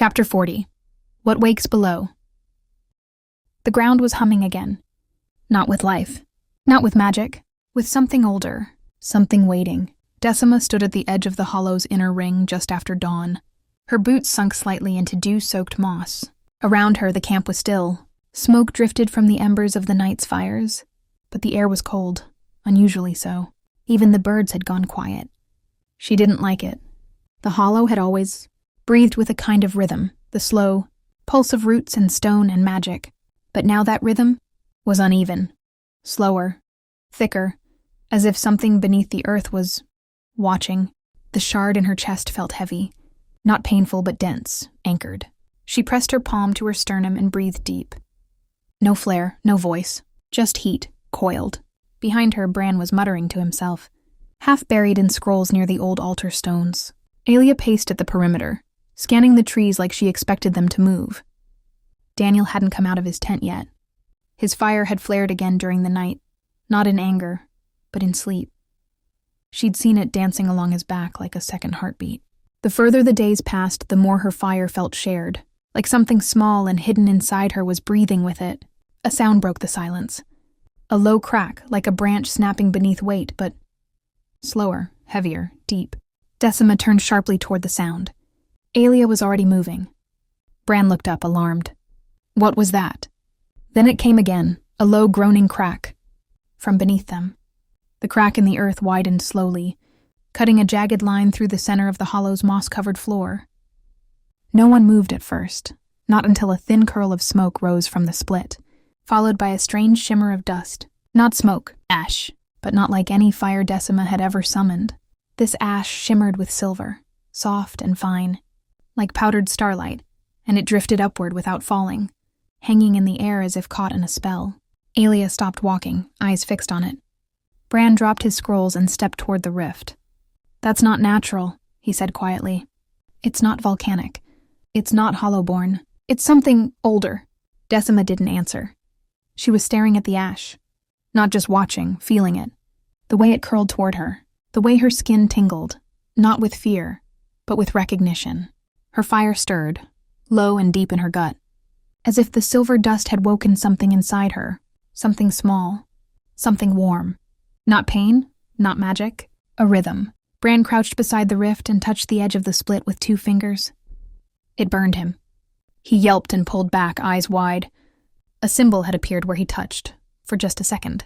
Chapter 40. What Wakes Below. The ground was humming again. Not with life. Not with magic. With something older. Something waiting. Decima stood at the edge of the hollow's inner ring just after dawn. Her boots sunk slightly into dew-soaked moss. Around her, the camp was still. Smoke drifted from the embers of the night's fires. But the air was cold. Unusually so. Even the birds had gone quiet. She didn't like it. The hollow had always breathed with a kind of rhythm, the slow pulse of roots and stone and magic. But now that rhythm was uneven, slower, thicker, as if something beneath the earth was watching. The shard in her chest felt heavy, not painful but dense, anchored. She pressed her palm to her sternum and breathed deep. No flare, no voice, just heat, coiled. Behind her, Bran was muttering to himself, half buried in scrolls near the old altar stones. Aelia paced at the perimeter, scanning the trees like she expected them to move. Daniel hadn't come out of his tent yet. His fire had flared again during the night, not in anger, but in sleep. She'd seen it dancing along his back like a second heartbeat. The further the days passed, the more her fire felt shared, like something small and hidden inside her was breathing with it. A sound broke the silence. A low crack, like a branch snapping beneath weight, but slower, heavier, deep. Decima turned sharply toward the sound. Aelia was already moving. Bran looked up, alarmed. What was that? Then it came again, a low groaning crack. From beneath them. The crack in the earth widened slowly, cutting a jagged line through the center of the hollow's moss-covered floor. No one moved at first, not until a thin curl of smoke rose from the split, followed by a strange shimmer of dust. Not smoke, ash, but not like any fire Decima had ever summoned. This ash shimmered with silver, soft and fine, like powdered starlight, and it drifted upward without falling, hanging in the air as if caught in a spell. Aelia stopped walking, eyes fixed on it. Bran dropped his scrolls and stepped toward the rift. That's not natural, he said quietly. It's not volcanic. It's not hollowborn. It's something older. Decima didn't answer. She was staring at the ash. Not just watching, feeling it. The way it curled toward her. The way her skin tingled. Not with fear, but with recognition. Her fire stirred, low and deep in her gut. As if the silver dust had woken something inside her. Something small. Something warm. Not pain, not magic. A rhythm. Bran crouched beside the rift and touched the edge of the split with 2 fingers. It burned him. He yelped and pulled back, eyes wide. A symbol had appeared where he touched, for just a second.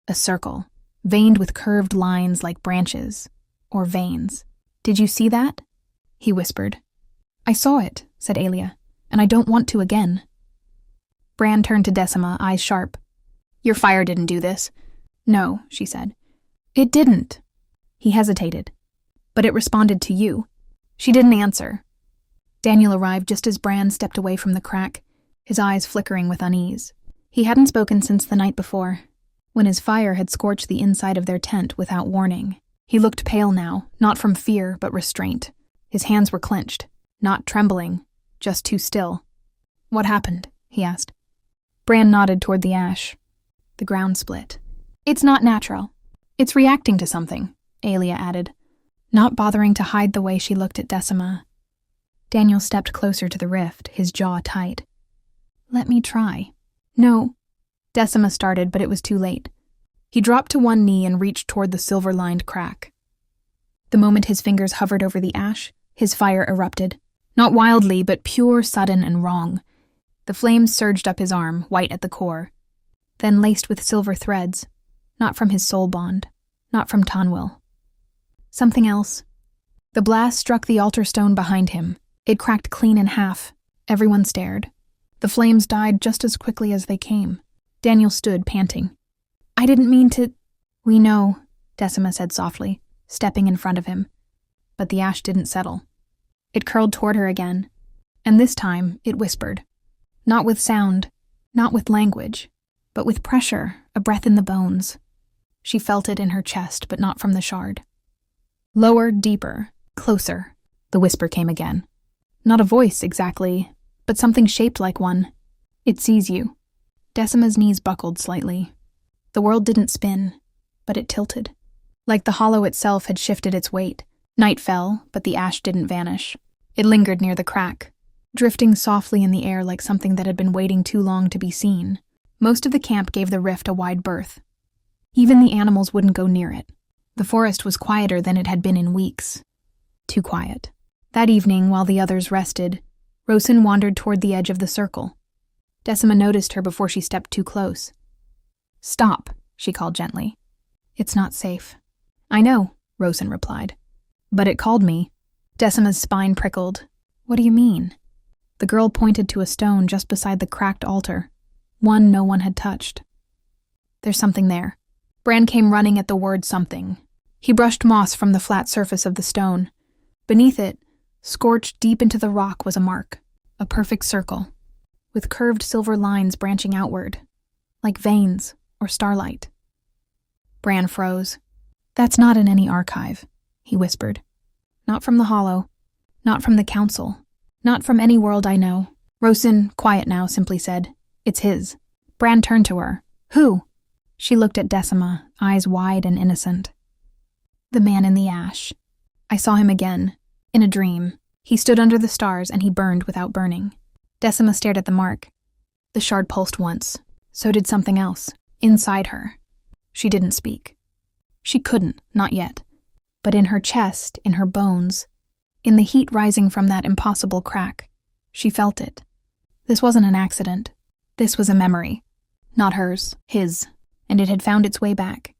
A circle, veined with curved lines like branches, or veins. Did you see that? He whispered. I saw it, said Aelia, and I don't want to again. Bran turned to Decima, eyes sharp. Your fire didn't do this. No, she said. It didn't. He hesitated. But it responded to you. She didn't answer. Daniel arrived just as Bran stepped away from the crack, his eyes flickering with unease. He hadn't spoken since the night before, when his fire had scorched the inside of their tent without warning. He looked pale now, not from fear, but restraint. His hands were clenched, not trembling, just too still. What happened? He asked. Bran nodded toward the ash. The ground split. It's not natural. It's reacting to something, Aelia added, not bothering to hide the way she looked at Decima. Daniel stepped closer to the rift, his jaw tight. Let me try. No. Decima started, but it was too late. He dropped to one knee and reached toward the silver-lined crack. The moment his fingers hovered over the ash, his fire erupted. Not wildly, but pure, sudden, and wrong. The flames surged up his arm, white at the core, then laced with silver threads, not from his soul bond, not from Tonwell. Something else. The blast struck the altar stone behind him. It cracked clean in half. Everyone stared. The flames died just as quickly as they came. Daniel stood, panting. I didn't mean to... We know, Decima said softly, stepping in front of him. But the ash didn't settle. It curled toward her again, and this time it whispered. Not with sound, not with language, but with pressure, a breath in the bones. She felt it in her chest, but not from the shard. Lower, deeper, closer, the whisper came again. Not a voice, exactly, but something shaped like one. It sees you. Decima's knees buckled slightly. The world didn't spin, but it tilted. Like the hollow itself had shifted its weight. Night fell, but the ash didn't vanish. It lingered near the crack, drifting softly in the air like something that had been waiting too long to be seen. Most of the camp gave the rift a wide berth. Even the animals wouldn't go near it. The forest was quieter than it had been in weeks. Too quiet. That evening, while the others rested, Rosen wandered toward the edge of the circle. Decima noticed her before she stepped too close. "Stop," she called gently. "It's not safe." "I know," Rosen replied. "But it called me." Decima's spine prickled. "What do you mean?" The girl pointed to a stone just beside the cracked altar, one no one had touched. "There's something there." Bran came running at the word something. He brushed moss from the flat surface of the stone. Beneath it, scorched deep into the rock, was a mark, a perfect circle, with curved silver lines branching outward, like veins or starlight. Bran froze. "That's not in any archive," he whispered. "Not from the Hollow, not from the Council, not from any world I know." Rosen, quiet now, simply said, "It's his." Bran turned to her. "Who?" She looked at Decima, eyes wide and innocent. "The man in the ash. I saw him again, in a dream. He stood under the stars and he burned without burning." Decima stared at the mark. The shard pulsed once. So did something else, inside her. She didn't speak. She couldn't, not yet. But in her chest, in her bones, in the heat rising from that impossible crack, she felt it. This wasn't an accident. This was a memory. Not hers, his. And it had found its way back.